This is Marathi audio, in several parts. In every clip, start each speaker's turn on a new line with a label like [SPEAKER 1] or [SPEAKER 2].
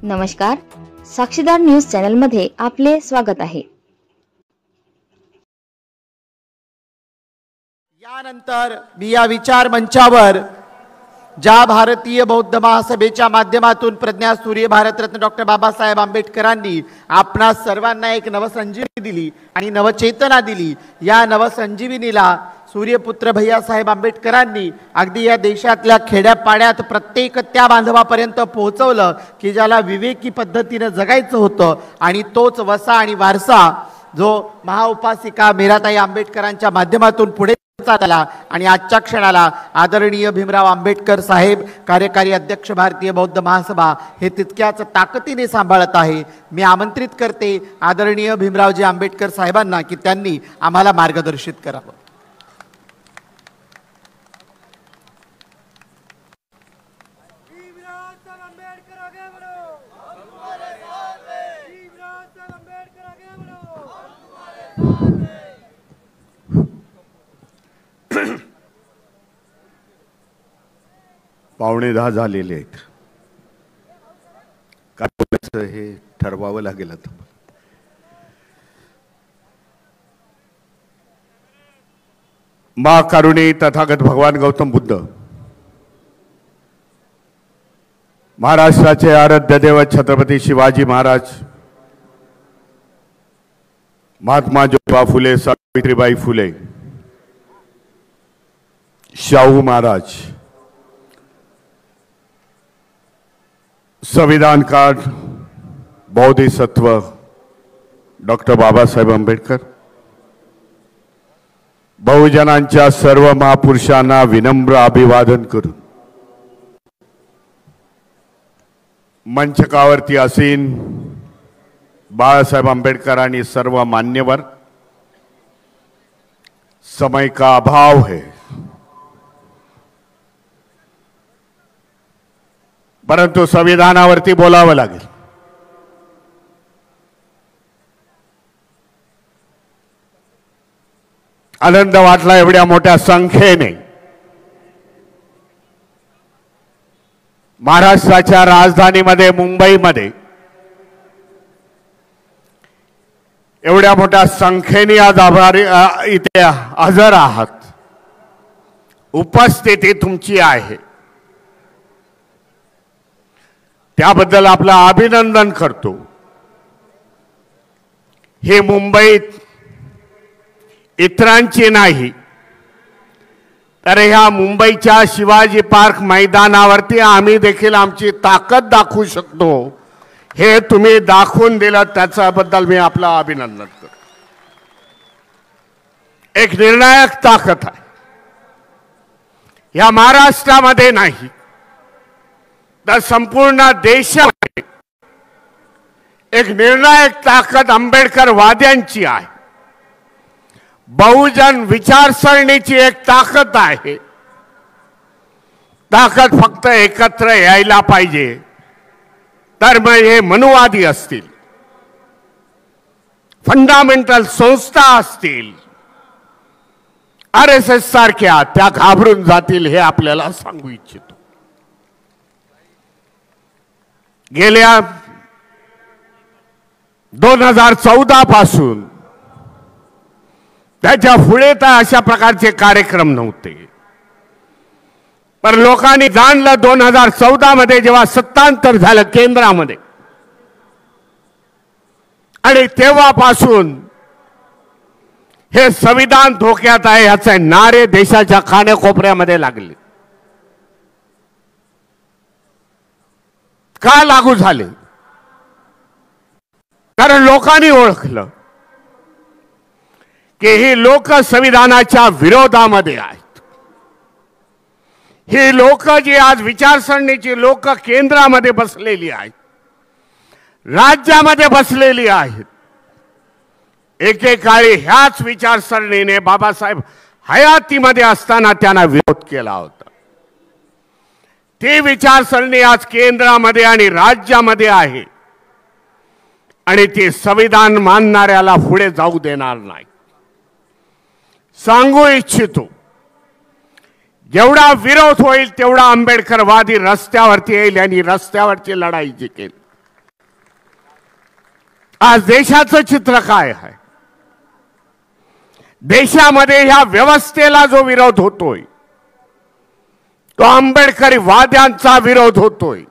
[SPEAKER 1] नमस्कार, साक्षीदार न्यूज चॅनल मध्ये आपले स्वागत आहे।
[SPEAKER 2] यानंतर मी या विचार मंचावर ज्या भारतीय बौद्ध महासभेच्या माध्यमातून प्रज्ञासूर्य भारतरत्न डॉक्टर बाबासाहेब आंबेडकरांनी आपणा सर्वांना एक नवसंजीवनी दिली आणि नवचेतना दिली, या नवसंजीवनीला सूर्यपुत्र भैयासाहेब आंबेडकरांनी अगदी या देशातल्या खेड्यापाड्यात प्रत्येक त्या बांधवापर्यंत पोहोचवलं की ज्याला विवेकी पद्धतीने जगायचं होतं। आणि तोच वसा आणि वारसा जो महाउपासिका मीराताई आंबेडकरांच्या माध्यमातून पुढे चालला आणि आजच्या क्षणाला आदरणीय भीमराव आंबेडकर साहेब कार्यकारी अध्यक्ष भारतीय बौद्ध महासभा हे तितक्याच ताकदीने सांभाळत आहे। मी आमंत्रित करते आदरणीय भीमरावजी आंबेडकर साहेबांना की त्यांनी आम्हाला मार्गदर्शित करावं।
[SPEAKER 3] पावणे 10 झालेले आहेत, काय बोलायचं हे ठरवावं लागेल आता। महाकरुणी तथागत भगवान गौतम बुद्ध महाराष्ट्राचे आराध्य दैवत छत्रपती शिवाजी महाराज, महात्मा ज्योतिबा फुले, सावित्रीबाई फुले, शाहू महाराज, संविधानकार बोधिसत्व डॉक्टर बाबासाहेब आंबेडकर, बहुजनांच्या सर्व महापुरुषांना विनम्र अभिवादन करून मंचकावरती आसीन बाळासाहेब आंबेडकर आणि सर्व मान्यवर, समय का अभाव है परंतु संविधानावरती बोलावं लागेल। आनंद वाटला एवढ्या मोठ्या संख्येने महाराष्ट्राच्या राजधानीमध्ये मुंबईमध्ये एवढ्या मोठ्या संख्येने आज इथे हजर आहात, उपस्थिती तुमची आहे त्याबद्दल आपलं अभिनंदन करतो। हे मुंबईत इतरांची नाही तर ह्या मुंबईच्या शिवाजी पार्क मैदानावरती आम्ही देखील आमची ताकद दाखवू शकतो, हे तुम्ही दाखवून दिलं, त्याच्याबद्दल मी आपलं अभिनंदन करतो। एक निर्णायक ताकद आहे या महाराष्ट्रामध्ये नाही तर संपूर्ण देशामध्ये एक निर्णायक ताकद आंबेडकरवाद्यांची आहे। बहुजन विचारसरणीची एक ताकद आहे। ताकद फक्त एकत्र यायला पाहिजे, तर मग हे मनुवादी असतील, फंडामेंटल संस्था असतील, RSS सारख्या, त्या घाबरून जातील हे आपल्याला सांगू इच्छितो। गेल्या 2014 पासून त्याच्या पुढे तर अशा प्रकारचे कार्यक्रम नव्हते, पण लोकांनी जाणलं 2014 मध्ये जेव्हा सत्तांतर झालं केंद्रामध्ये आणि तेव्हापासून हे संविधान धोक्यात आहे याचे नारे देशाच्या कानाकोपऱ्यामध्ये लागले। का लागू झाले? कारण लोकांनी ओळखलं की ही लोक संविधानाच्या विरोधामध्ये आहेत। ही लोक जी आज विचारसरणीची लोक केंद्रामध्ये बसलेली आहेत, राज्यामध्ये बसलेली आहेत, एकेकाळी ह्याच विचारसरणीने बाबासाहेब हयातीमध्ये असताना त्यांना विरोध केला होता। ती विचारसरणी आज केंद्रामध्ये आणि राज्यामध्ये आहे आणि ती संविधान मानणाऱ्याला पुढे जाऊ देणार नाही। सांगू इच्छितो, जेवढा विरोध होईल तेवढा आंबेडकरवादी रस्त्यावरती येईल आणि रस्त्यावरची लढाई जिंकेल। आज देशाचं चित्र काय आहे? देशामध्ये ह्या व्यवस्थेला जो विरोध होतोय तो आंबेडकरी वाद्यांचा विरोध होतोय,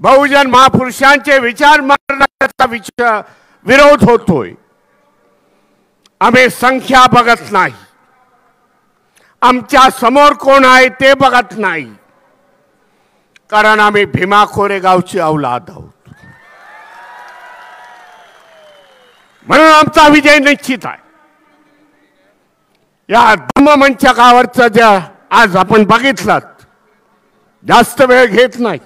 [SPEAKER 3] बहुजन महापुरुषांचे विचार मांडण्याचा विरोध होतोय। आम्ही संख्या बघत नाही, आमच्या समोर कोण आहे ते बघत नाही, कारण आम्ही भीमा कोरेगावची औलाद आहोत। म्हणून आमचा विजय निश्चित आहे। या धम्ममंचकावरचं जे आज आपण बघितलं, जास्त वेळ घेत नाही,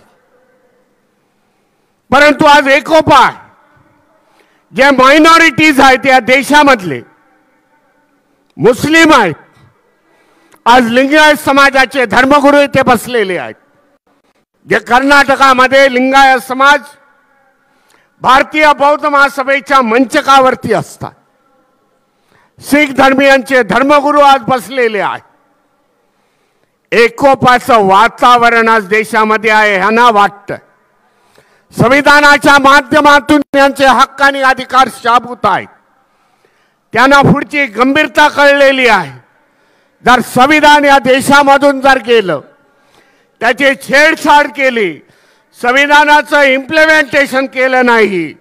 [SPEAKER 3] परंतु आज एकोपा जे मायनॉरिटीज आहेत या देशामधले मुस्लिम आहेत, आज लिंगायत समाजाचे धर्मगुरू इथे बसलेले आहेत। जे कर्नाटकामध्ये लिंगायत समाज भारतीय बौद्ध महासभेच्या मंचकावरती असतात, शीख धर्मीयांचे धर्मगुरू आज बसलेले आहेत। एकोपाचं वातावरण आज देशामध्ये आहे ह्यांना वाटतं। संविधानाच्या माध्यमातून त्यांचे हक्क आणि अधिकार शाबूत आहेत, त्यांना पुढची गंभीरता कळलेली आहे। जर संविधान या देशामधून जर गेलं, त्याची छेडछाड केली, संविधानाचं इम्प्लिमेंटेशन केलं नाही,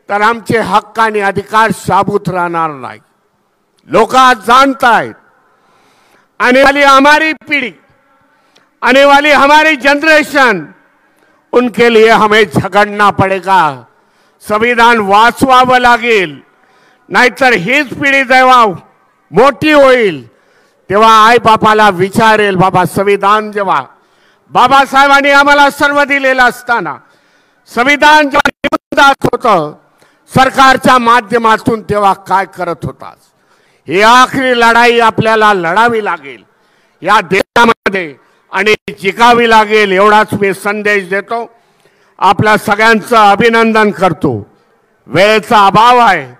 [SPEAKER 3] तर आमचे हक्क आणि अधिकार शाबूत राहणार नाही। लोक आज जानत आहेत, आने वाली हमारी पीढ़ी, आने वाली हमारी जनरेशन, उनके लिए हमें झगड़ना पड़ेगा। संविधान वाचवावं लागेल, नाहीतर हीच पिढी जेव्हा मोठी होईल तेव्हा आई बापाला विचारेल, बाबा संविधान जेव्हा बाबासाहेबांनी आम्हाला सर्व दिलेलं असताना संविधान जेव्हा निवडून जात होतं सरकारच्या माध्यमातून, तेव्हा काय करत होतास? ही आखरी लढाई आपल्याला लढावी लागेल या देशामध्ये आणि जिंकावी लागेल, एवढाच मी संदेश देतो। आपल्या सगळ्यांचं अभिनंदन करतो। वेळेचा अभाव आहे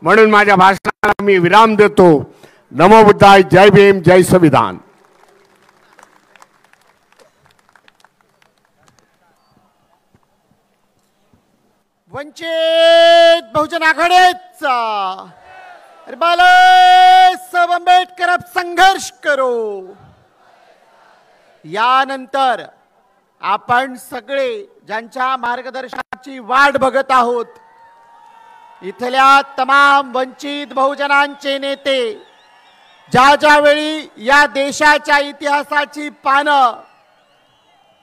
[SPEAKER 3] म्हणून माझ्या भाषणाला मी विराम देतो। नमो बुद्धाय, जय भीम, जय संविधान।
[SPEAKER 2] वंचित बहुजन आघाडीचा बाला साहेब आंबेडकर अब संघर्ष करो। यानंतर आपण सगळे ज्यांच्या मार्गदर्शनाची वाट बघत आहोत, इथल्या तमाम वंचित बहुजनांचे नेते ज्या वेळी या देशाच्या इतिहासाची पानं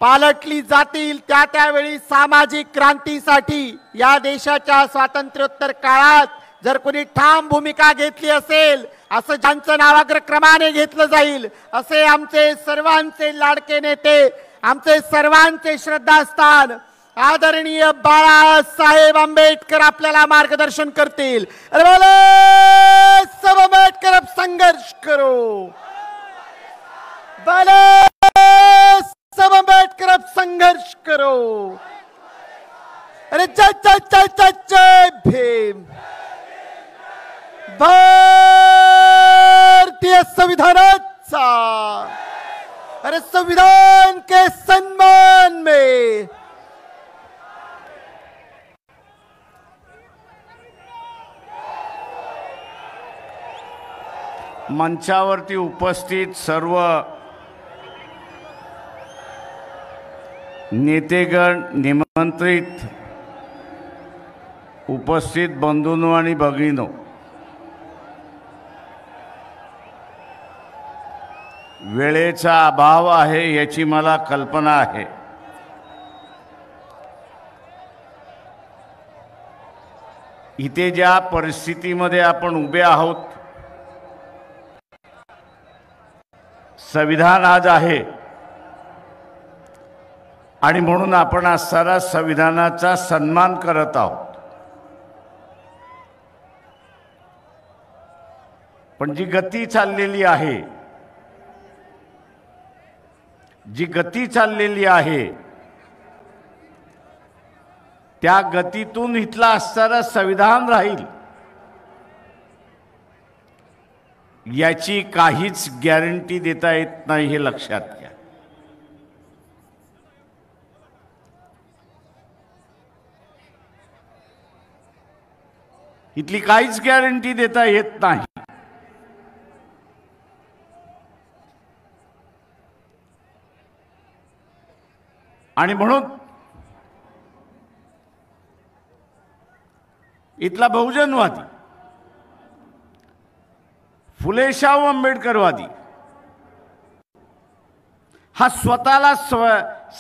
[SPEAKER 2] पालटली जातील, त्यावेळी सामाजिक क्रांतीसाठी या देशाच्या स्वातंत्र्योत्तर काळात जर कोणी ठाम भूमिका घेतली असेल, असं ज्यांचं नाव अग्रक्रमाने घेतलं जाईल, असे आमचे सर्वांचे लाडके नेते, आमचे सर्वांचे श्रद्धास्थान आदरणीय बाळासाहेब आंबेडकर आपल्याला मार्गदर्शन करतील। बाळासाहेब आंबेडकर अब संघर्ष करो, बाळासाहेब आंबेडकर अब संघर्ष करो। अरे जय जय जय जय जय भीम। भारतीय संविधानाचा, अरे संविधान के सम्मान में
[SPEAKER 4] मंचावरती उपस्थित सर्व नेतेगण, निमंत्रित उपस्थित बंधूंनो आणि भगिनींनो, वेळेचा अभाव आहे याची मला कल्पना आहे। इथे ज्या परिस्थितीमध्ये आपण उभे आहोत, संविधान आज आहे आणि म्हणून आपण आज सारा संविधानाचा सन्मान करत आहोत। पण जी गती चाललेली आहे, जी गती चाललेली आहे, त्या गतीतून इथला असणारा संविधान राहील याची काहीच गॅरंटी देता येत नाही, हे लक्षात घ्या। इथली काहीच गॅरंटी देता येत नाही. आणि म्हणून इथला बहुजनवादी, फुले शाहू आंबेडकरवादी हा स्वतःला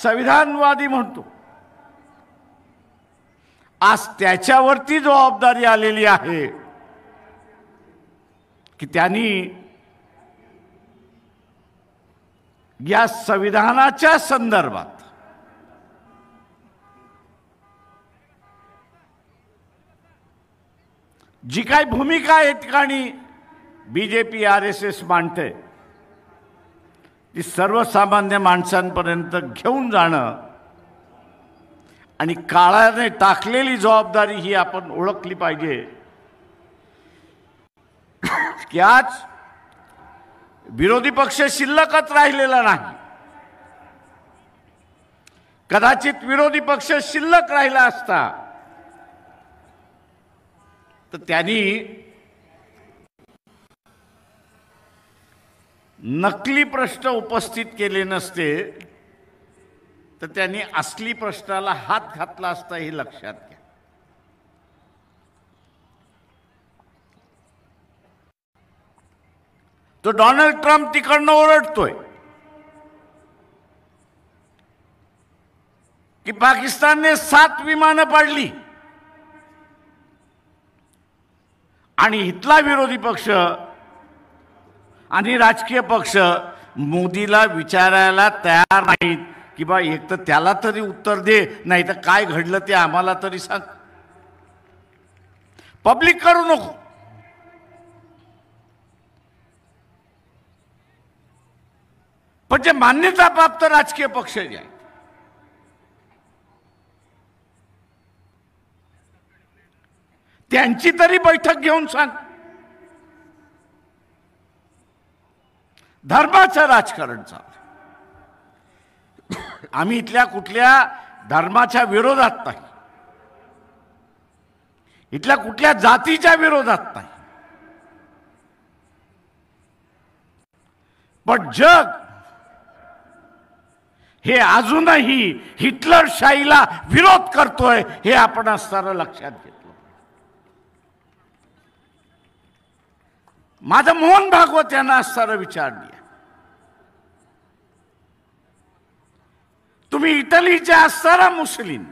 [SPEAKER 4] संविधानवादी म्हणतो. आज त्याच्यावरती जबाबदारी आलेली आहे की त्यांनी या संविधानाच्या संदर्भात जी काही भूमिका या ठिकाणी बीजेपी RSS मांडते ती सर्वसामान्य माणसांपर्यंत घेऊन जाणं आणि काळाने टाकलेली जबाबदारी ही आपण ओळखली पाहिजे की आज विरोधी पक्ष शिल्लकच राहिलेला नाही. कदाचित विरोधी पक्ष शिल्लक राहिला असता तर त्यांनी नकली प्रश्न उपस्थित केले नसते, तर त्यांनी असली प्रश्नाला हात घातला असता हे लक्षात घ्या. तो डोनाल्ड ट्रम्प तिकडनं ओरडतोय की पाकिस्तानने 7 विमानं पाडली आणि इथला विरोधी पक्ष आणि राजकीय पक्ष मोदीला विचारायला तयार नाहीत की बा एक तर त्याला तरी उत्तर दे, नाही तर काय घडलं ते आम्हाला तरी सांग. पब्लिक करू नको. पण जे मान्यता प्राप्त राजकीय पक्ष जे आहेत त्यांची तरी बैठक घेऊन सांग. धर्माचं राजकारण चाललं. आम्ही इथल्या कुठल्या धर्माच्या विरोधात नाही, इथल्या कुठल्या जातीच्या विरोधात नाही, पण जग हे अजूनही हिटलरशाहीला विरोध करतोय हे आपण असताना लक्षात घेतलं. माझं मोहन भागवत यांना असताना विचारली, तुम्ही इटलीचे असताना मुस्लिम,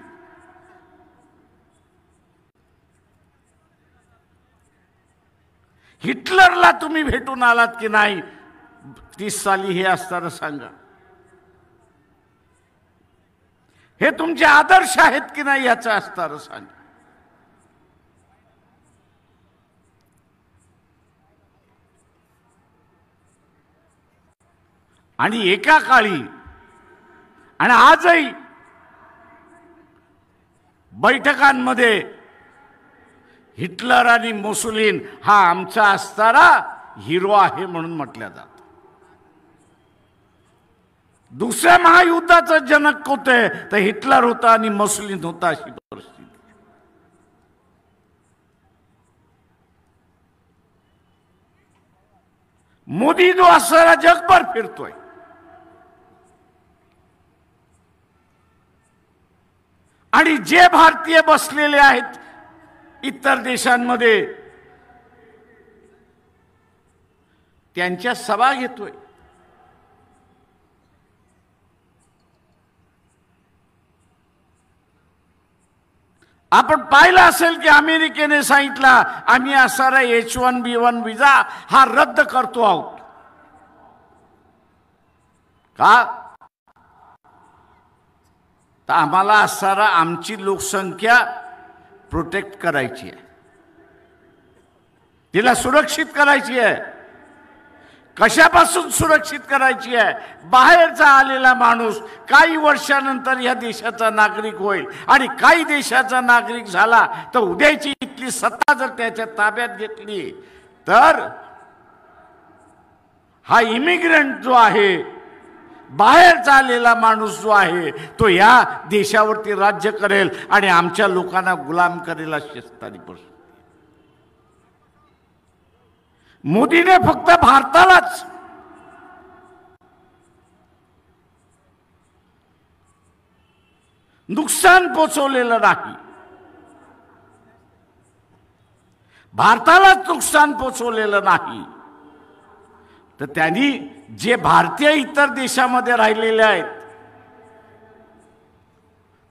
[SPEAKER 4] हिटलरला तुम्ही भेटून आलात की नाही 30 साली हे असताना सांगा. हे तुमचे आदर्श आहेत की नाही याचं असताना सांगा. आणि एका काळी आणि आजही बैठकांमध्ये हिटलर आणि मुसोलिनी हा आमचा असणारा हिरो आहे म्हणून म्हटलं जातं. दुसऱ्या महायुद्धाचं जनक होते तर हिटलर होता आणि मुसोलिनी होता अशी परिस्थिती. मोदी जो असणारा जगभर फिरतोय आणि जे भारतीय बसलेले आहेत इतर देशांमध्ये त्यांच्या सभा घेतोय. आपण पाहिलं असेल की अमेरिकेने सांगितलं आम्ही असणारा H1B1 विजा हा रद्द करतो आहोत. का तर आम्हाला असणारा आमची लोकसंख्या प्रोटेक्ट करायची आहे, तिला सुरक्षित करायची आहे. कशापासून सुरक्षित करायची आहे? बाहेरचा आलेला माणूस काही वर्षानंतर या देशाचा नागरिक होईल आणि काही देशाचा नागरिक झाला तर उद्याची इथली सत्ता जर त्याच्या ताब्यात घेतली तर हा इमिग्रंट जो आहे, बाहेरचा आलेला माणूस जो आहे तो या देशावरती राज्य करेल आणि आमच्या लोकांना गुलाम करेल अशी असणारी परिस्थिती. मोदीने फक्त भारतालाच नुकसान पोचवलेलं नाही, भारतालाच नुकसान पोचवलेलं नाही, तर त्यांनी जे भारतीय इतर देशामध्ये राहिलेले आहेत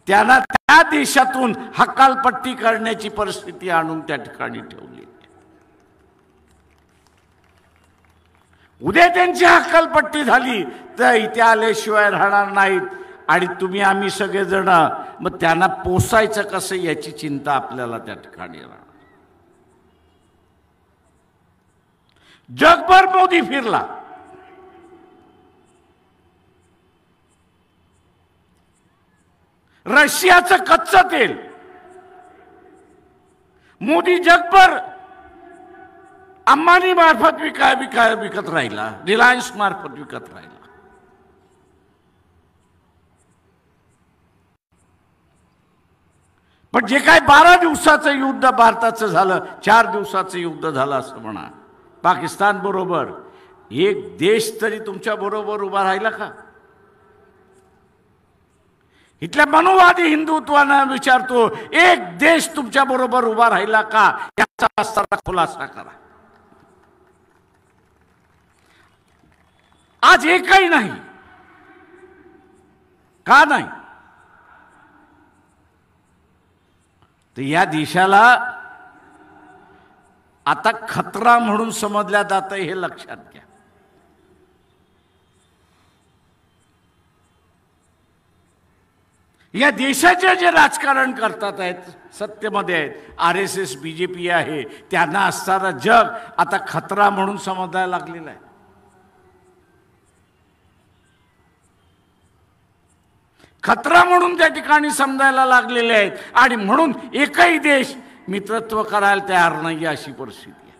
[SPEAKER 4] त्यांना त्या देशातून हकालपट्टी करण्याची परिस्थिती आणून त्या ठिकाणी ठेवली. उद्या त्यांची हकालपट्टी झाली तर इथे आल्याशिवाय राहणार नाहीत आणि तुम्ही आम्ही सगळेजण मग त्यांना पोसायचं कसं याची चिंता आपल्याला त्या ठिकाणी राहणार. जगभर मोदी फिरला, रशियाचं कच्चं तेल मोदी जगभर अंबानी मार्फत विकत राहिला, रिलायन्स मार्फत विकत राहिला. पण जे काय 12 दिवसाचं युद्ध भारताचं झालं, 4 दिवसाचं युद्ध झालं असं म्हणा पाकिस्तान बरोबर, एक देश तरी तुमच्या बरोबर उभा राहिला का? इथल्या मनुवादी हिंदुत्वानं विचारतो, एक देश तुमच्या बरोबर उभा राहिला का? याचा सारा खुलासा करा. आज एकही नाही. का नाही? तर या देशाला आता खतरा म्हणून समजल्या जातं हे लक्षात घ्या. या देशाचे जे राजकारण करतात आहेत, सत्तेमध्ये आहेत, RSS BJP आहे, त्यांना असणारा जग आता खतरा म्हणून समजायला लागलेला आहे. खतरा म्हणून त्या ठिकाणी समजायला लागलेले आहेत आणि म्हणून एकही देश मित्रत्व करायला तयार नाही अशी परिस्थिती आहे.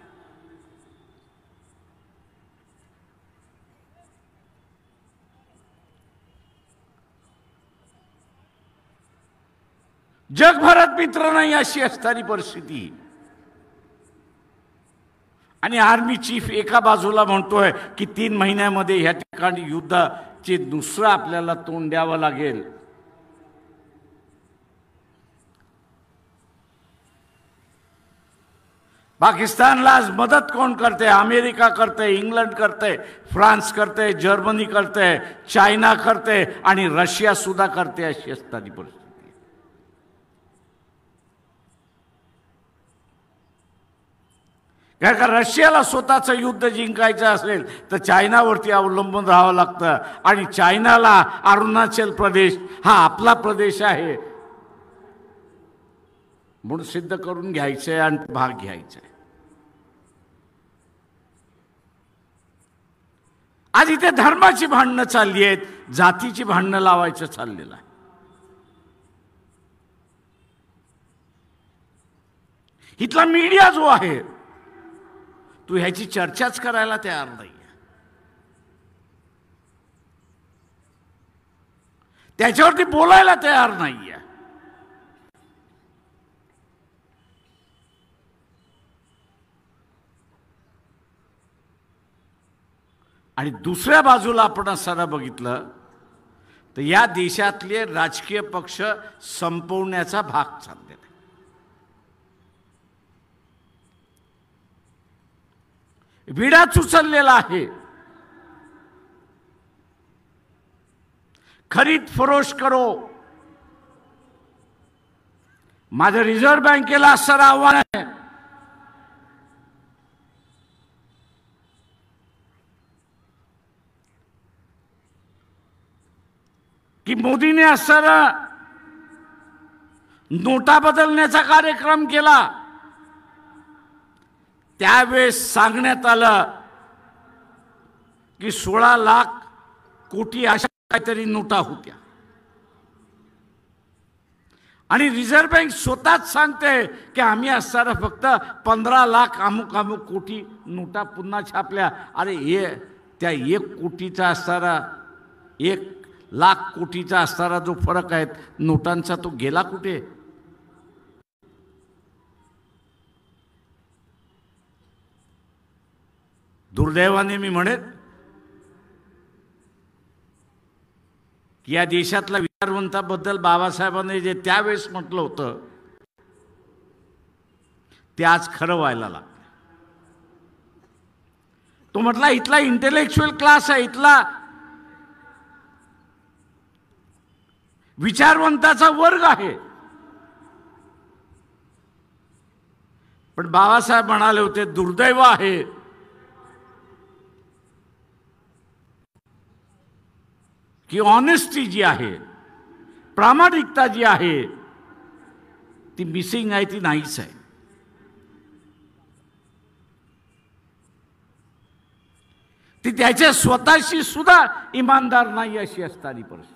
[SPEAKER 4] जगभरात मित्र नाही अशी असणारी परिस्थिती. आणि आर्मी चीफ एका बाजूला म्हणतोय की 3 महिन्यामध्ये या ठिकाणी युद्धाचे दुसरं आपल्याला तोंड द्यावं लागेल. पाकिस्तानला आज मदत कोण करते? अमेरिका करते, इंग्लंड करते, फ्रान्स करते, जर्मनी करते, चायना करते आणि रशिया सुद्धा करते अशी असणारी परिस्थिती. कारण का रशियाला स्वतःचं युद्ध जिंकायचं असेल तर चायनावरती अवलंबून राहावं लागतं आणि चायनाला अरुणाचल प्रदेश हा आपला प्रदेश आहे म्हणून सिद्ध करून घ्यायचंय आणि भाग घ्यायचा आहे. आज इथे धर्माची भांडणं चालली आहेत, जातीची भांडणं लावायचं चाललेलं आहे. इथला मीडिया जो आहे तू ह्याची चर्चाच करायला तयार नाही. त्याच्यावरती बोलायला तयार नाहीये. आणि दुसऱ्या बाजूला आपण असं बघितलं तर या देशातले राजकीय पक्ष संपवण्याचा भाग चाललेला आहे. विडा उचललेला आहे. खरीद फरोश करो. माझं रिझर्व्ह बँकेला असं आव्हान आहे की मोदीने असं नोटा बदलण्याचा कार्यक्रम केला त्यावेळेस सांगण्यात आलं की 16 लाख कोटी अशा काहीतरी नोटा होत्या आणि रिझर्व्ह बँक स्वतःच सांगते की आम्ही असताना फक्त 15 लाख अमुक अमुक कोटी नोटा पुन्हा छापल्या. अरे हे त्या 1 कोटीचा असणारा 1 लाख कोटीचा असणारा जो फरक आहे नोटांचा तो गेला कुठे? दुर्दैवाने मी म्हणेन की या देशातल्या विचारवंताबद्दल बाबासाहेबांनी जे त्यावेळेस म्हटलं होतं ते आज खरं व्हायला लागलं. तो म्हटला इथला इंटेलेक्च्युअल क्लास आहे, इथला विचारवंताचा वर्ग आहे. पण बाबासाहेब म्हणाले होते दुर्दैव आहे की ऑनेस्टी जी आहे, प्रामाणिकता जी आहे ती मिसिंग आहे, ती नाहीच आहे. ती त्याच्या स्वतःशी सुद्धा इमानदार नाही अशी असणारी परिस्थिती.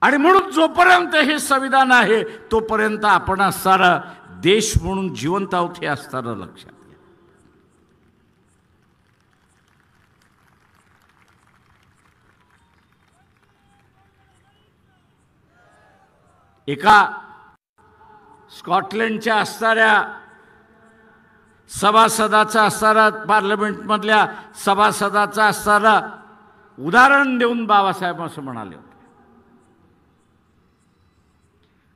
[SPEAKER 4] आणि म्हणून जोपर्यंत हे संविधान आहे तोपर्यंत आपण सारा देश म्हणून जिवंत आहोत हे असताना लक्षात घ्या. एका स्कॉटलंडच्या असणाऱ्या सभासदाचा असणारा पार्लमेंटमधल्या सभासदाचा असणारा उदाहरण देऊन बाबासाहेब असं म्हणाले होते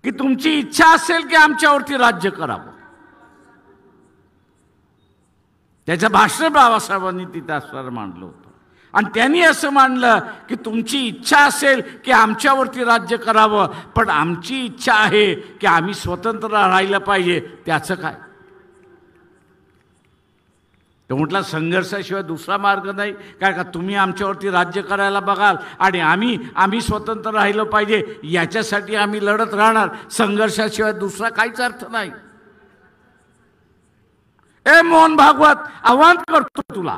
[SPEAKER 4] की तुमची इच्छा असेल की आमच्यावरती राज्य करावं. त्याचं भाषण बाबासाहेबांनी तिथं असणारं मांडलं होतं आणि त्यांनी असं मांडलं की तुमची इच्छा असेल की आमच्यावरती राज्य करावं, पण आमची इच्छा आहे की आम्ही स्वतंत्र राहायला पाहिजे. त्याचं काय? तो म्हटला संघर्षाशिवाय दुसरा मार्ग नाही. काय का तुम्ही आमच्यावरती राज्य करायला बघाल आणि आम्ही स्वतंत्र राहिलं पाहिजे याच्यासाठी आम्ही लढत राहणार. संघर्षाशिवाय दुसरा काहीच अर्थ नाही. ए मोहन भागवत, आव्हान करतो तुला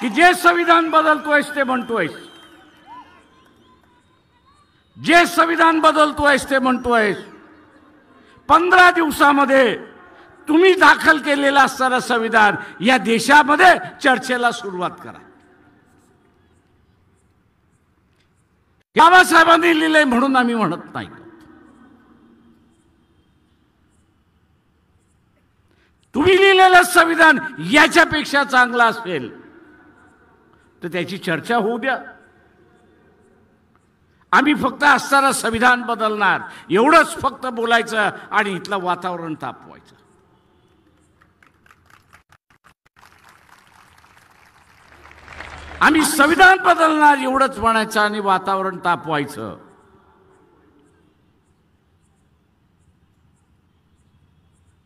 [SPEAKER 4] की जे संविधान बदलतोयस ते म्हणतोयस, जे संविधान बदलतोयस ते म्हणतोयस, 15 दिवसामध्ये तुम्ही दाखल केलेलं असणारं संविधान या देशामध्ये चर्चेला सुरुवात करा. बाबासाहेबांनी लिहिलंय म्हणून आम्ही म्हणत नाही. तुम्ही लिहिलेलं संविधान याच्यापेक्षा चांगलं असेल तर त्याची चर्चा होऊ द्या. आम्ही फक्त असणारं संविधान बदलणार एवढंच फक्त बोलायचं आणि इथलं वातावरण तापवायचं. आम्ही संविधान बदलणार एवढंच म्हणायचं आणि वातावरण तापवायचं.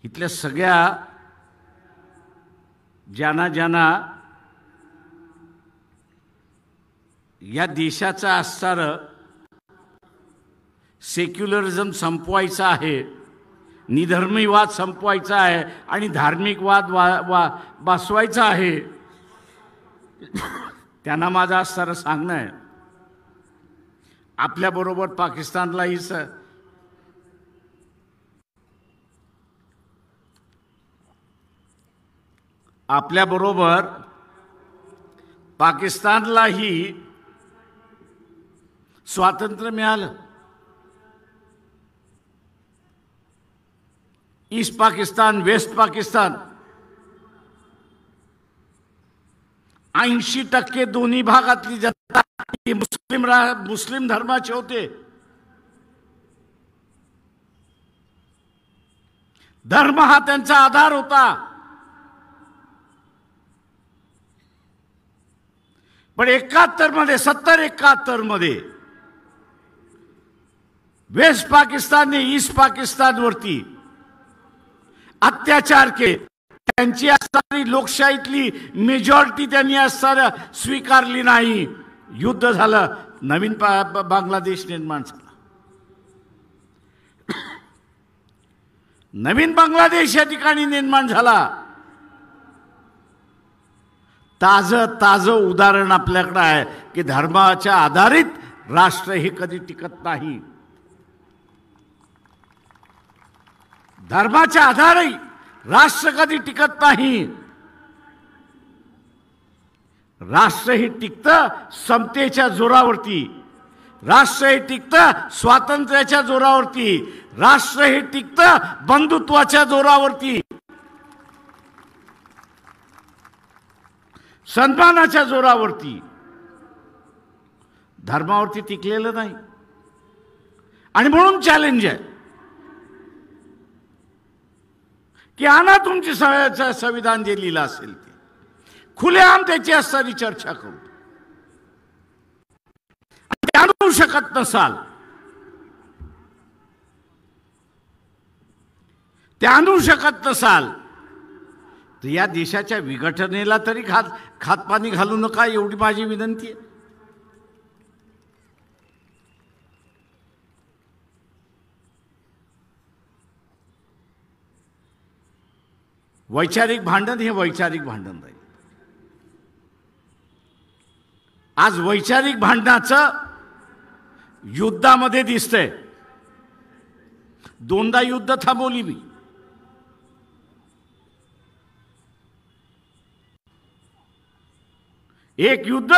[SPEAKER 4] इथल्या सगळ्या ज्यांना या देशाचं असणारं सेक्युलरिझम संपवायचं आहे, निधर्मीवाद संपवायचा आहे आणि धार्मिक वाद बसवायचा आहे, त्यांना माझं असणारं सांगणं आहे आपल्याबरोबर पाकिस्तानलाही आपल्याबरोबर पाकिस्तानलाही स्वातंत्र्य मिळालं. ईस्ट पाकिस्तान, वेस्ट पाकिस्तान 80% दोन्ही भागातली जनता मुस्लिम धर्माचे होते. धर्म हा त्यांचा आधार होता. पण 70-71 मध्ये वेस्ट पाकिस्तानने ईस्ट पाकिस्तानवरती अत्याचार केले. त्यांची असणारी लोकशाहीतली मेजॉरिटी त्यांनी असणाऱ्या स्वीकारली नाही. युद्ध झालं, नवीन बांगलादेश निर्माण झाला. नवीन बांगलादेश या ठिकाणी निर्माण झाला. ताजं उदाहरण आपल्याकडे आहे की धर्माच्या आधारित राष्ट्र हे कधी टिकत नाही. धर्माच्या आधारे राष्ट्र कधी टिकत नाही. राष्ट्र हे टिकतं समतेच्या जोरावरती. राष्ट्र हे टिकतं स्वातंत्र्याच्या जोरावरती, राष्ट्र हे टिकतं बंधुत्वाच्या जोरावरती, सन्मानाच्या जोरावरती, धर्मावरती टिकलेलं नाही. आणि म्हणून चॅलेंज आहे की आणा तुमची संविधान जे लिहिलं असेल ते, खुलेआम त्याची असणारी चर्चा करू. ते आणू शकत नसाल, ते आणू शकत नसाल तर या देशाच्या विघटनेला तरी खातपाणी घालू नका, एवढी माझी विनंती आहे. वैचारिक भांडण हे वैचारिक भांडण राहील. आज वैचारिक भांडणाचं युद्धामध्ये दिसतंय. दोनदा युद्ध थांबवली मी. एक युद्ध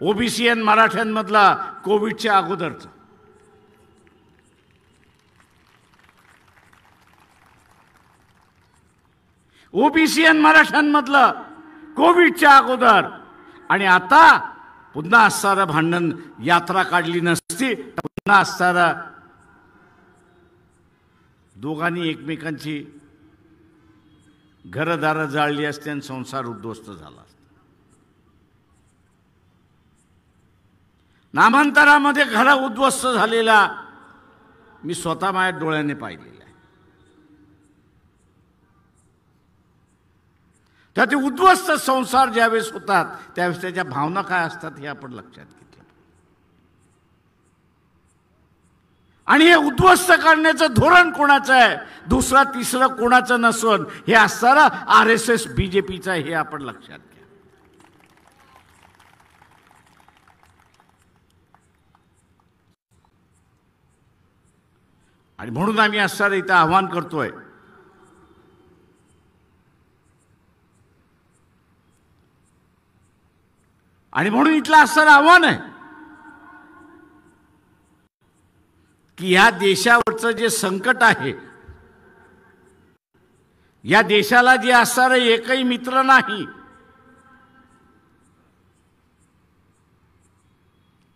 [SPEAKER 4] ओबीसी आणि मराठ्यांमधला कोविडच्या अगोदरचं, ओबीसी आणि मराठ्यांमधलं कोविडच्या अगोदर, आणि आता पुन्हा असणारं भांडण. यात्रा काढली नसती तर पुन्हा असणारं दोघांनी एकमेकांची घरदारं जाळली असते आणि संसार उद्ध्वस्त झाला असता. नामांतरामध्ये घर उद्ध्वस्त झालेला मी स्वतः माझ्या डोळ्याने पाहिलेला आहे. तर ते उद्ध्वस्त संसार ज्यावेळेस होतात त्यावेळेस त्याच्या भावना काय असतात हे आपण लक्षात घेतलं. आणि हे उद्ध्वस्त करण्याचं धोरण कोणाचं आहे, दुसरा तिसरं कोणाचं नसून हे असणारं RSS BJPचं आहे, हे आपण लक्षात घ्या. आणि म्हणून आम्ही असणारं इथं आव्हान करतोय, आणि म्हणून इथलं असणारं आव्हान आहे की या देशावरचं जे संकट आहे, या देशाला जे असणारं एकही मित्र नाही,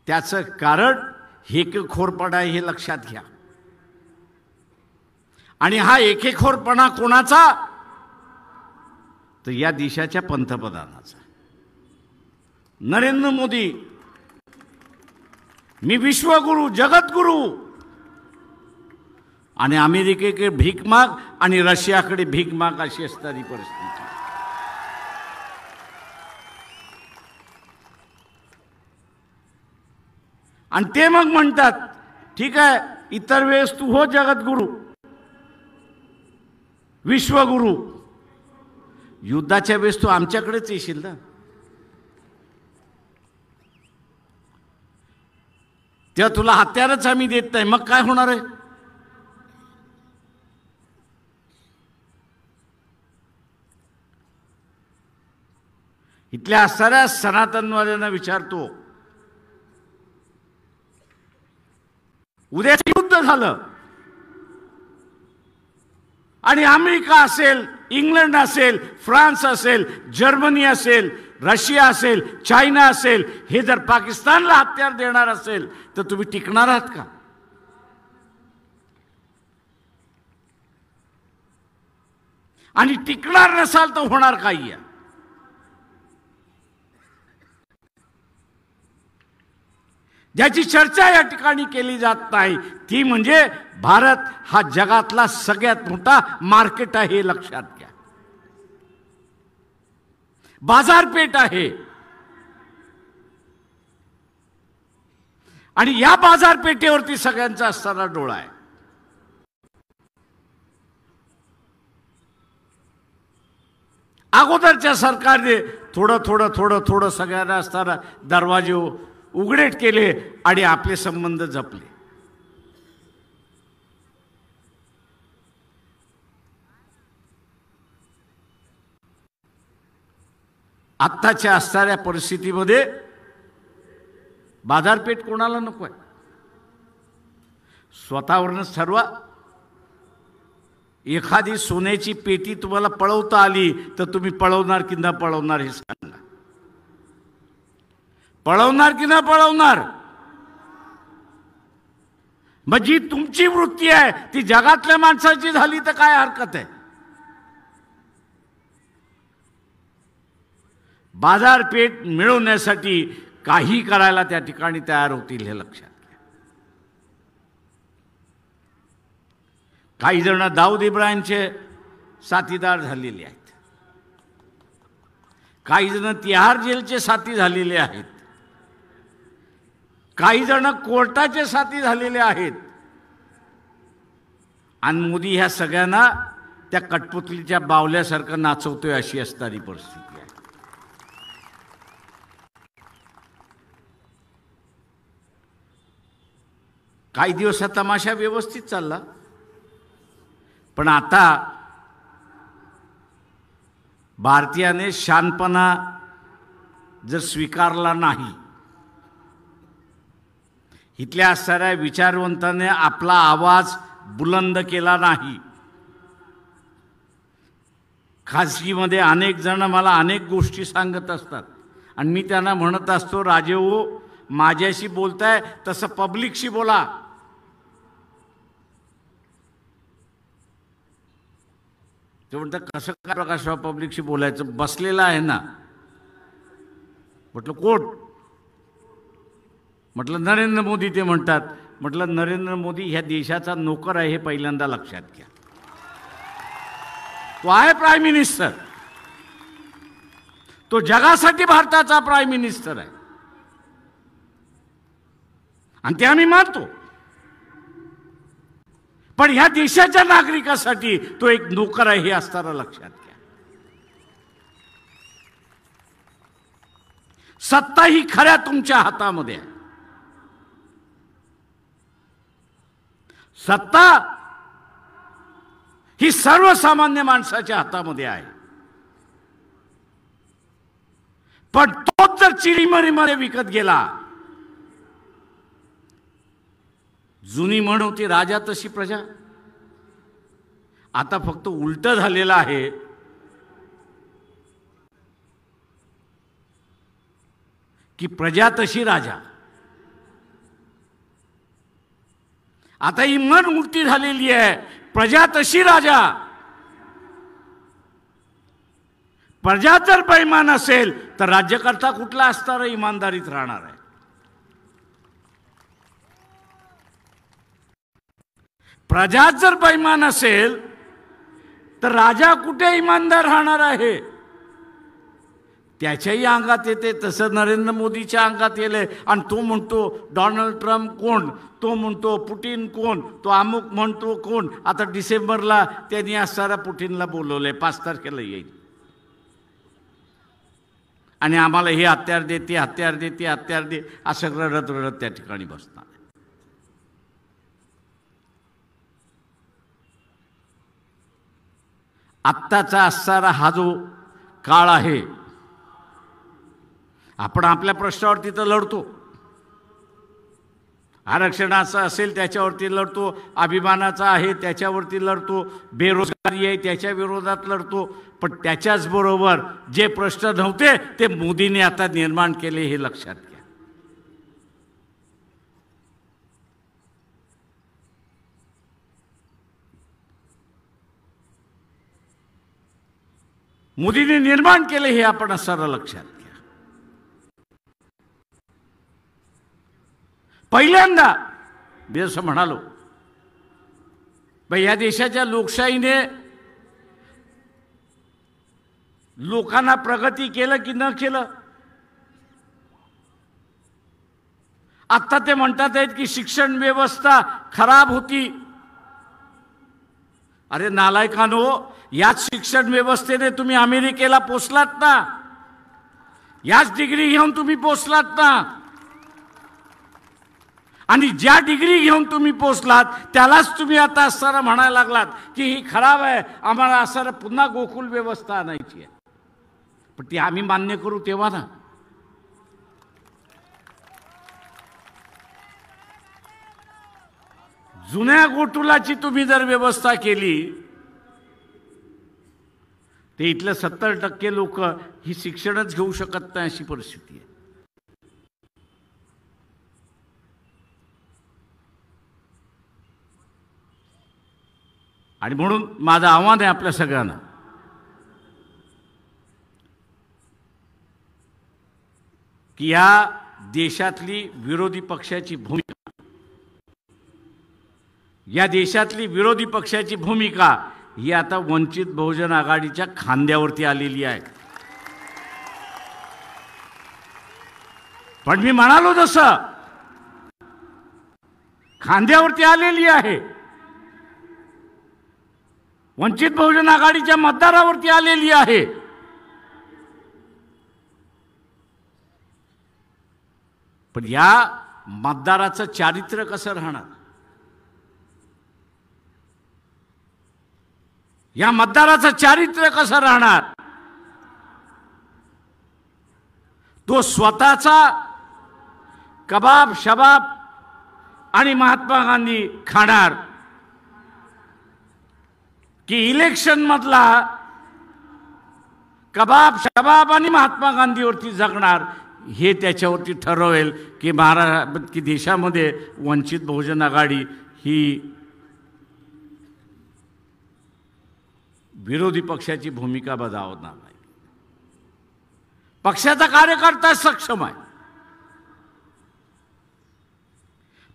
[SPEAKER 4] त्याचं कारण एकेखोरपणा आहे, हे लक्षात घ्या. आणि हा एकेखोरपणा कोणाचा, तर या देशाच्या पंतप्रधानाचा नरेंद्र मोदी. मी विश्वगुरु, जगतगुरु, आणि अमेरिकेकडे भीक माग आणि रशियाकडे भीक माग अशी असणारी परिस्थिती. आणि ते मग म्हणतात ठीक आहे, इतर वेळेस तू हो जगद्गुरु, विश्वगुरु, युद्धाच्या वेळेस तू आमच्याकडेच येशील ना. तेव्हा तुला हत्यारच आम्ही देत नाही, मग काय होणार आहे. इथल्या असणाऱ्या सनातनवाद्यांना विचारतो, उद्याचं युद्ध झालं आणि अमेरिका असेल, इंग्लंड असेल, फ्रान्स असेल, जर्मनी असेल, रशिया असेल, चायना असेल, हे जर पाकिस्तानला हत्यार देणार असेल तर तुम्ही टिकणार आहात का. आणि टिकणार नसाल तर होणार काही आहे. ज्याची चर्चा या ठिकाणी केली जात नाही ती म्हणजे भारत हा जगातला सगळ्यात मोठा मार्केट आहे, हे लक्षात घ्या. बाजारपेठ आहे. आणि या बाजारपेठेवरती सगळ्यांचा असणारा डोळा आहे. अगोदरच्या सरकारने थोडं थोडं थोडं थोडं सगळ्यांना असणारा दरवाजे उघडेट केले आणि आपले संबंध जपले. आत्ताच्या असणाऱ्या परिस्थितीमध्ये बाजारपेठ कोणाला नको आहे? स्वतःवरूनच ठरवा. एखादी सोन्याची पेटी तुम्हाला पळवता आली तर तुम्ही पळवणार की न पळवणार हे सांगा. पळवणार की न पळवणार? मग जी तुमची वृत्ती आहे ती जगातल्या माणसाची झाली तर काय हरकत आहे? बाजारपेठ मिळवण्यासाठी काही करायला त्या ठिकाणी तयार होतील हे लक्षात घ्या. काही जण दाऊद इब्राहिमचे साथीदार झालेले आहेत, काही जण तिहार जेलचे साथी झालेले आहेत, काही जण कोर्टाचे साथी झालेले आहेत. आणि मोदी ह्या सगळ्यांना त्या कठपुतलीच्या बावल्यासारखं नाचवतोय अशी असणारी परिस्थिती आहे. काही दिवस हा तमाशा व्यवस्थित चालला, पण आता भारतीयाने शानपणा जर स्वीकारला नाही, इथल्या असणाऱ्या विचारवंताने आपला आवाज बुलंद केला नाही. खाजगीमध्ये अनेक जण मला अनेक गोष्टी सांगत असतात आणि मी त्यांना म्हणत असतो, राजे हो, माझ्याशी बोलताय तसं पब्लिकशी बोला. ते म्हणतात कसं काय प्रकाशराव पब्लिकशी बोलायचं? बसलेला आहे ना. म्हटलं कोण? म्हटलं नरेंद्र मोदी. ते म्हणतात, म्हटलं नरेंद्र मोदी ह्या देशाचा नोकर आहे हे पहिल्यांदा लक्षात घ्या. तो आहे प्राईम मिनिस्टर, तो जगासाठी भारताचा प्राईम मिनिस्टर आहे आणि ते आम्ही मानतो. पण ह्या देशाच्या नागरिकासाठी तो एक नोकर आहे हे असताना लक्षात घ्या. सत्ता ही खऱ्या तुमच्या हातामध्ये आहे. सत्ता ही सर्वसामान्य माणसाच्या हातामध्ये आहे. पण तोच जर चिरीमरीमध्ये विकत गेला, जुनी म्हण होती राजा तशी प्रजा. आता फक्त उलट झालेलं आहे. की प्रजा तशी राजा. आता ही म्हण उलटी झालेली आहे. प्रजा तशी राजा. प्रजा जर बेईमान असेल तर राज्यकर्ता कुठला असणार? इमानदारीत राहणार आहे. प्रजा जर बेईमान असेल तर राजा कुठे इमानदार राहणार आहे? त्याच्याही अंगात येते तसं नरेंद्र मोदीच्या अंगात येले. आणि तो म्हणतो डोनाल्ड ट्रम्प कोण, तो म्हणतो पुटिन कोण, तो अमुक म्हणतो कोण. आता डिसेंबरला त्यांनी असणारा पुटिनला बोलवलंय, 5 तारखेला येईल आणि आम्हाला हे हत्यार दे, ते हत्यार दे, ते हत्यार दे, असं रडत रडत त्या ठिकाणी बसणार. आत्ताचा असणारा हा जो काळ आहे, आपण आपल्या प्रश्नावरती तर लढतो. आरक्षणाचा असेल त्याच्यावरती लढतो, अभिमानाचा आहे त्याच्यावरती लढतो, बेरोजगारी आहे त्याच्या विरोधात लढतो. पण त्याच्याच बरोबर जे प्रश्न नव्हते ते मोदींनी आता निर्माण केले हे लक्षात घ्या. मोदींनी निर्माण केले हे आपण असं लक्षात घ्या. पहिल्यांदा मी असं म्हणालो, या देशाच्या लोकशाहीने लोकांना प्रगती केलं की न केलं? आता ते म्हणतात आहेत की शिक्षण व्यवस्था खराब होती. अरे नालायकानो, याच शिक्षण व्यवस्थेने तुम्ही अमेरिकेला पोचलात ना, याच डिग्री घेऊन तुम्ही पोचलात ना. आणि ज्या डिग्री घेऊन तुम्ही पोचलात त्यालाच तुम्ही आता असताना म्हणायला लागलात की ही खराब आहे, आम्हाला असं पुन्हा गोकुळ व्यवस्था आणायची आहे. पण ती आम्ही मान्य करू तेव्हा ना. जुन्या गोटुलाची तुम्ही जर व्यवस्था केली ते इथलं 70% लोक ही शिक्षणच घेऊ शकत नाही अशी परिस्थिती आहे. आणि म्हणून माझं आव्हान आहे आपल्या सगळ्यांना की या देशातली विरोधी पक्षाची भूमिका, या देशातली विरोधी पक्षाची भूमिका ही आता वंचित बहुजन आघाडीच्या खांद्यावरती आलेली आहे. पण मी म्हणालो जसं खांद्यावरती आलेली आहे, वंचित बहुजन आघाडीच्या मतदारावरती आलेली आहे. पण या मतदाराचं चारित्र्य कसं राहणार, या मतदाराचं चारित्र्य कसं राहणार, तो स्वतःचा कबाब शबाब आणि महात्मा गांधी खाणार की इलेक्शन मधला कबाब शबाब आणि महात्मा गांधीवरती जगणार, हे त्याच्यावरती ठरवेल की की देशामध्ये वंचित बहुजन आघाडी ही विरोधी पक्षाची भूमिका बजावणार नाही. पक्षाचा कार्यकर्ता सक्षम आहे,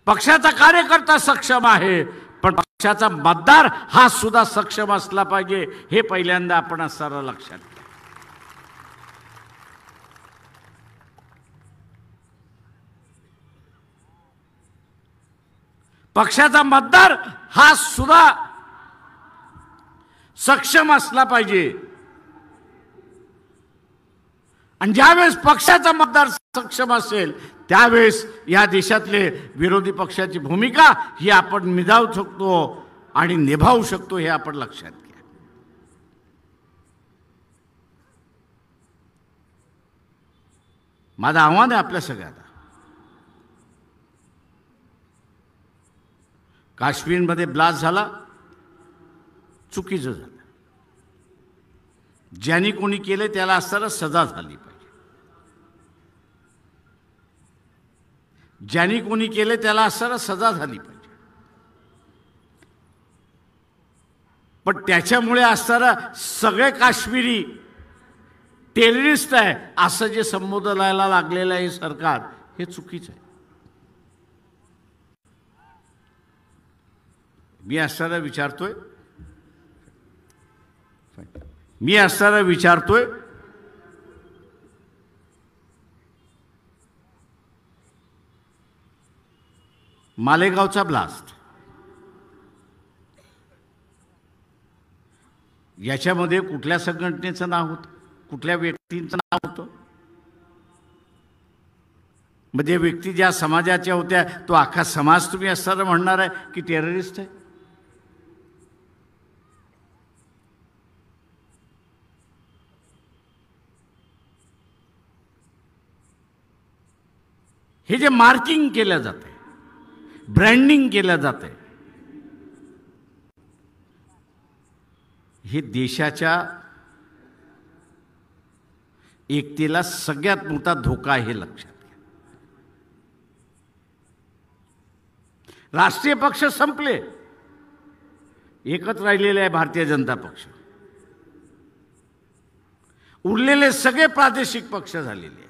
[SPEAKER 4] पक्षाचा कार्यकर्ता सक्षम आहे, पण पक्षाचा मतदार हा सुद्धा सक्षम असला पाहिजे, हे पहिल्यांदा आपण सर्व लक्षात घ्या. पक्षाचा मतदार हा सुद्धा सक्षम असला पाहिजे. आणि ज्यावेळेस पक्षाचा मतदार सक्षम असेल त्यावेळेस या देशातले विरोधी पक्षाची भूमिका ही आपण निभावू शकतो आणि निभावू शकतो, हे आपण लक्षात घ्या. माझं आव्हान आहे आपल्या सगळ्यांना, काश्मीरमध्ये ब्लास्ट झाला, चुकीचं झालं. ज्यांनी कोणी केले त्याला असताना सजा झाली पाहिजे, ज्यांनी कोणी केले त्याला असताना सजा झाली पाहिजे. पण त्याच्यामुळे असताना सगळे काश्मीरी टेररिस्ट आहे असं जे संबोधनाला लागलेलं आहे सरकार, हे चुकीचं आहे. मी असताना विचारतोय मालेगावचा ब्लास्ट, याच्यामध्ये कुठल्या संघटनेचं नाव होतं, कुठल्या व्यक्तींचं नाव होतं? म्हणजे व्यक्ती ज्या समाजाच्या होत्या तो अख्खा समाज तुम्ही असताना म्हणणार आहे की टेररिस्ट आहे? हे जे मार्किंग केलं जाते, ब्रँडिंग केलं जाते, हे देशाच्या एकतेला सगळ्यात मोठा धोका आहे, हे लक्षात घ्या. राष्ट्रीय पक्ष संपले, एकच राहिलेले आहे भारतीय जनता पक्ष. उरलेले सगळे प्रादेशिक पक्ष झालेले आहेत.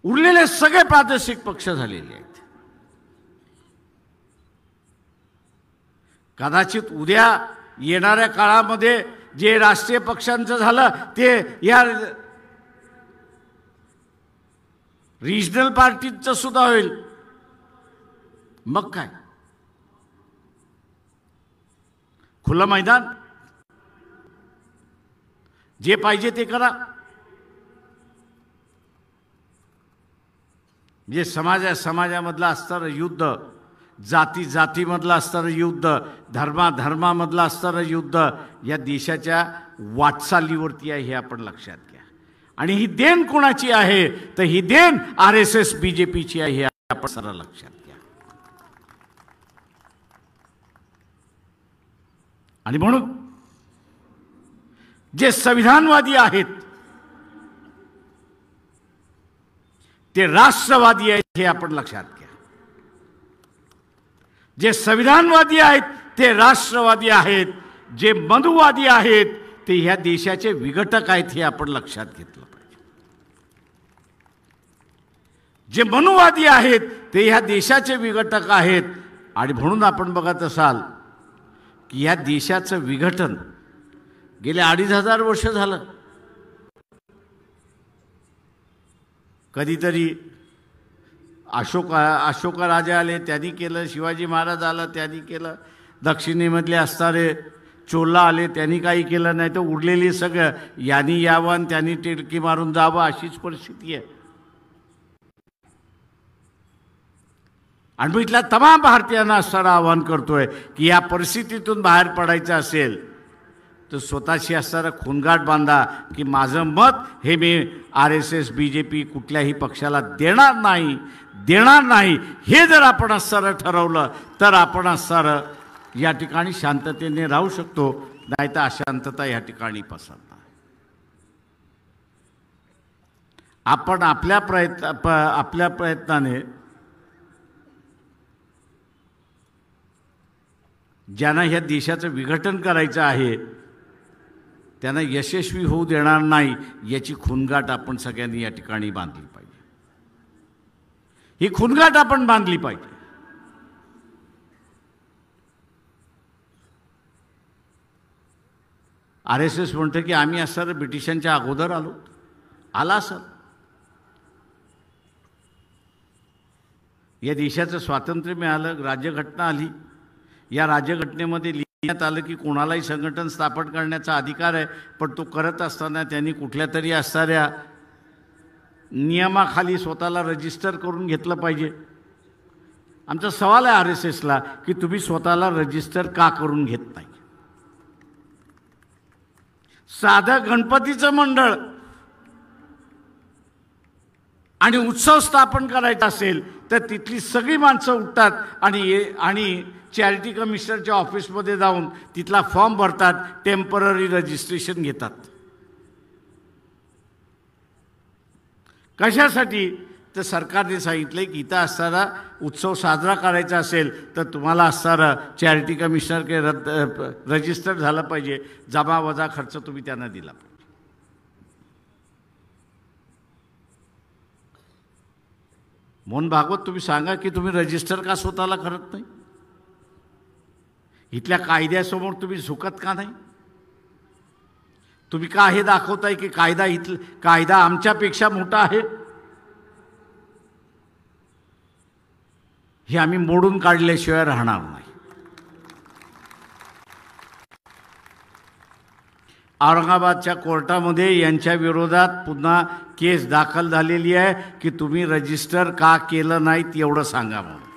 [SPEAKER 4] उरलेले सगळे प्रादेशिक पक्ष झालेले आहेत. कदाचित उद्या येणाऱ्या काळामध्ये जे राष्ट्रीय पक्षांचं झालं ते या रिजनल पार्टीचं सुद्धा होईल. मग काय, खुलं मैदान, जे पाहिजे ते करा. जे समाजामधलं असणारं युद्ध, जातीमधलं असणारं युद्ध, धर्मामधलं असणारं युद्ध या देशाच्या वाटचालीवरती आहे, हे आपण लक्षात घ्या. आणि ही देण कोणाची आहे तर ही देण RSS BJPची आहे, हे आपण सरळ लक्षात घ्या. आणि म्हणून जे संविधानवादी आहेत ते राष्ट्रवादी आहेत, हे आपण लक्षात घ्या. जे संविधानवादी आहेत ते राष्ट्रवादी आहेत, जे मनुवादी आहेत ते ह्या देशाचे विघटक आहेत, हे आपण लक्षात घेतलं पाहिजे. जे मनुवादी आहेत ते ह्या देशाचे विघटक आहेत. आणि म्हणून आपण बघत असाल की या देशाचं विघटन गेले 2500 वर्ष झालं. कधीतरी अशोक राजे आले, त्यांनी केलं. शिवाजी महाराज आला, त्यांनी केलं. दक्षिणेमधले असणारे चोला आले, त्यांनी काही केलं नाही. तर उरलेली सगळं यांनी यावं आणि त्यांनी टिळकी मारून जावं, अशीच परिस्थिती आहे. आणि मी इथल्या तमाम भारतीयांना असणारं आवाहन करतोय की या परिस्थितीतून बाहेर पडायचं असेल तर स्वतःशी असणारा खूनगाठ बांधा की माझं मत हे मी RSS BJP कुठल्याही पक्षाला देणार नाही. हे जर आपण असणारं ठरवलं तर आपण असणारं या ठिकाणी शांततेने राहू शकतो, नाही तर अशांतता या ठिकाणी पसरणार. आपण आपल्या प्रयत्नाने ज्यांना ह्या देशाचं विघटन करायचं आहे त्यांना यशस्वी होऊ देणार नाही, याची खूनगाठ आपण सगळ्यांनी या ठिकाणी बांधली पाहिजे. ही खूनगाठ आपण बांधली पाहिजे. RSS म्हणतं की आम्ही असं ब्रिटिशांच्या अगोदर आला असेल. या देशाचं स्वातंत्र्य मिळालं, राज्यघटना आली. या राज्यघटनेमध्ये लिहिण्यात आलं की कोणालाही संघटन स्थापन करण्याचा अधिकार आहे, पण तो करत असताना त्यांनी कुठल्या तरी असणाऱ्या नियमाखाली स्वतःला रजिस्टर करून घेतलं पाहिजे. आमचा सवाल आहे RSSला की तुम्ही स्वतःला रजिस्टर का करून घेत नाही? साधं गणपतीचं मंडळ आणि उत्सव स्थापन करायचा असेल तर तिथली सगळी माणसं उठतात आणि चॅरिटी कमिशनरच्या ऑफिसमध्ये जाऊन तिथला फॉर्म भरतात, टेम्पररी रजिस्ट्रेशन घेतात. कशासाठी? तर सरकारने सांगितले की इथं असणारा उत्सव साजरा करायचा असेल तर तुम्हाला असणारा चॅरिटी कमिशनर रजिस्टर झालं पाहिजे, जमा वजा खर्च तुम्ही त्यांना दिला पाहिजे. मोहन भागवत, तुम्ही सांगा की तुम्ही रजिस्टर का स्वतःला करत नाही? इथल्या कायद्यासमोर तुम्ही झुकत का नाही? तुम्ही का हे दाखवताय की कायदा आमच्यापेक्षा मोठा आहे? हे आम्ही मोडून काढल्याशिवाय राहणार नाही. औरंगाबादच्या कोर्टामध्ये यांच्या विरोधात पुन्हा केस दाखल झालेली आहे की तुम्ही रजिस्टर का केलं नाहीत एवढं सांगा म्हणून.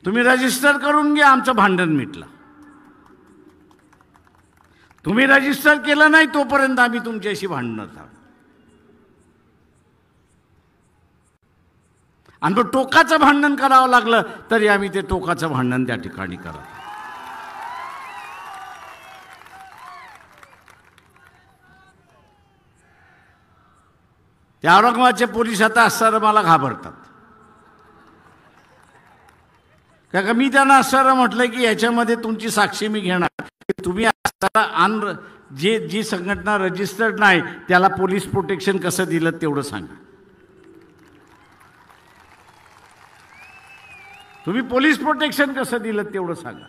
[SPEAKER 4] तुम्ही रजिस्टर करून घ्या, आमचं भांडण मिटलं. तुम्ही रजिस्टर केलं नाही तोपर्यंत आम्ही तुमच्याशी भांडणार आहोत. आणि मग टोकाचं भांडण करावं लागलं तरी आम्ही ते टोकाचं भांडण त्या ठिकाणी करत. त्या औरंगाबादचे पोलीस आता असणारं मला घाबरतात. का मी त्यांना असणारं म्हटलं की याच्यामध्ये तुमची साक्षी मी घेणार. तुम्ही असणारा जी संघटना रजिस्टर्ड नाही त्याला पोलीस प्रोटेक्शन कसं दिलं तेवढं सांगा. तुम्ही पोलीस प्रोटेक्शन कसं दिलं तेवढं सांगा.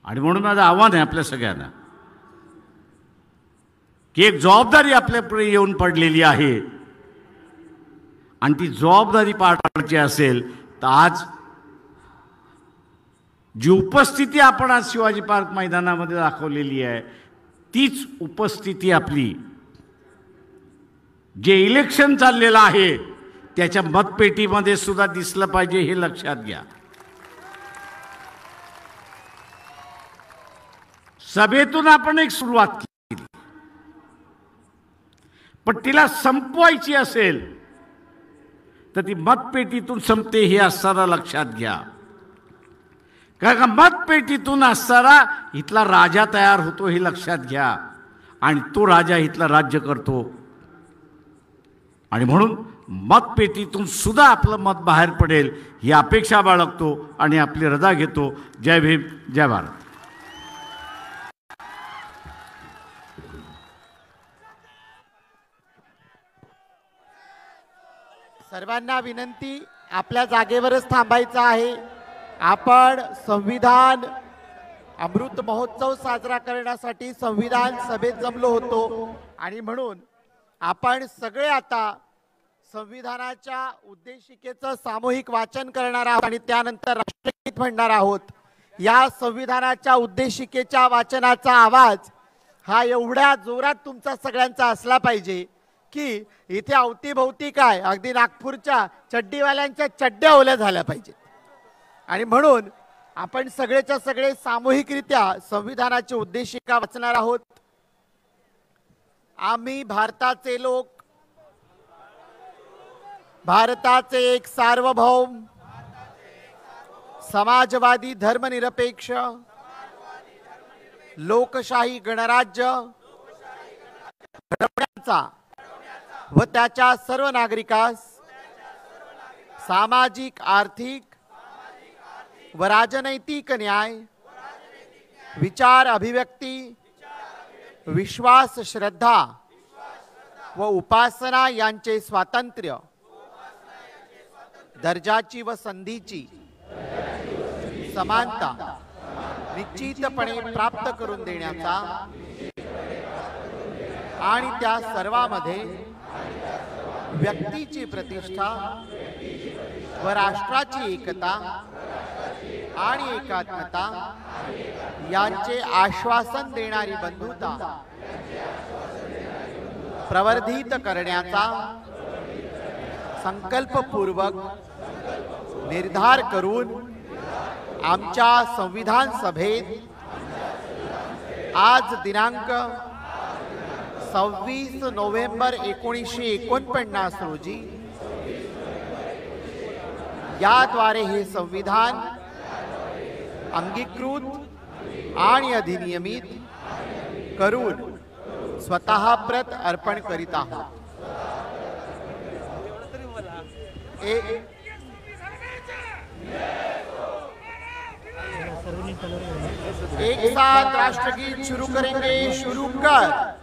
[SPEAKER 4] आणि म्हणून माझं आव्हान आहे आपल्या सगळ्यांना की एक जबाबदारी आपल्यापुढे येऊन पडलेली आहे आणि ती जबाबदारी पार पाडायची असेल तर आज जी उपस्थिती आपण आज शिवाजी पार्क मैदानामध्ये दाखवलेली आहे तीच उपस्थिती आपली जे इलेक्शन चाललेलं आहे त्याच्या मतपेटीमध्ये सुद्धा दिसलं पाहिजे, हे लक्षात घ्या. सभेतून आपण एक सुरुवात केली, पण तिला संपवायची असेल तर ती मतपेटीतून संपते हे असताना लक्षात घ्या. कारण का मतपेटीतून असताना इथला राजा तयार होतो हे लक्षात घ्या, आणि तो राजा इथला राज्य करतो. आणि म्हणून मतपेटीतून सुद्धा आपलं मत बाहेर पडेल ही अपेक्षा बाळगतो आणि आपली रजा घेतो. जय भीम, जय भारत.
[SPEAKER 2] सर्वांना विनंती, आपल्या जागेवरच थांबायचं आहे. आपण संविधान अमृत महोत्सव साजरा करण्यासाठी संविधान सभेत जमलो होतो, आणि म्हणून आपण सगळे आता संविधानाच्या उद्देशिकेचं सामूहिक वाचन करणार आहोत आणि त्यानंतर राष्ट्रगीत म्हणणार आहोत. या संविधानाच्या उद्देशिकेच्या वाचनाचा आवाज हा एवढ्या जोरात तुमचा सगळ्यांचा असला पाहिजे की इथे अवतीभोवती काय अगदी नागपूरच्या चड्डीवाल्यांच्या चड्ड्या ओल्या झाल्या पाहिजेत. आणि म्हणून आपण सगळेच्या सगळे सामूहिकरित्या संविधानाची उद्देशिका वाचणार आहोत. आम्ही भारताचे लोक, भारताचे एक सार्वभौम समाजवादी धर्मनिरपेक्ष लोकशाही गणराज्य घडवण्याचा व त्याच्या सर्व नागरिकास सामाजिक, आर्थिक व राजनैतिक न्याय, विचार अभिव्यक्ती, विश्वास, श्रद्धा व उपासना यांचे स्वातंत्र्य, दर्जाची व संधीची समानता निश्चितपणे प्राप्त करून देण्याचा आणि त्या सर्वांमध्ये व्यक्तीची प्रतिष्ठा व राष्ट्राची एकता आणि एकात्मता यांचे आश्वासन देणारी बंधुता प्रवर्धित करण्याचा संकल्पपूर्वक निर्धार करून आमच्या संविधान सभेत आज दिनांक 26 नोव्हेंबर 1949 रोजी याद्वारे हे संविधान अंगीकृत आणि अधिनियमित करून स्वतः प्रत अर्पण करीत आहोत. एक साथ राष्ट्रगीत शुरू करेंगे. शुरू कर.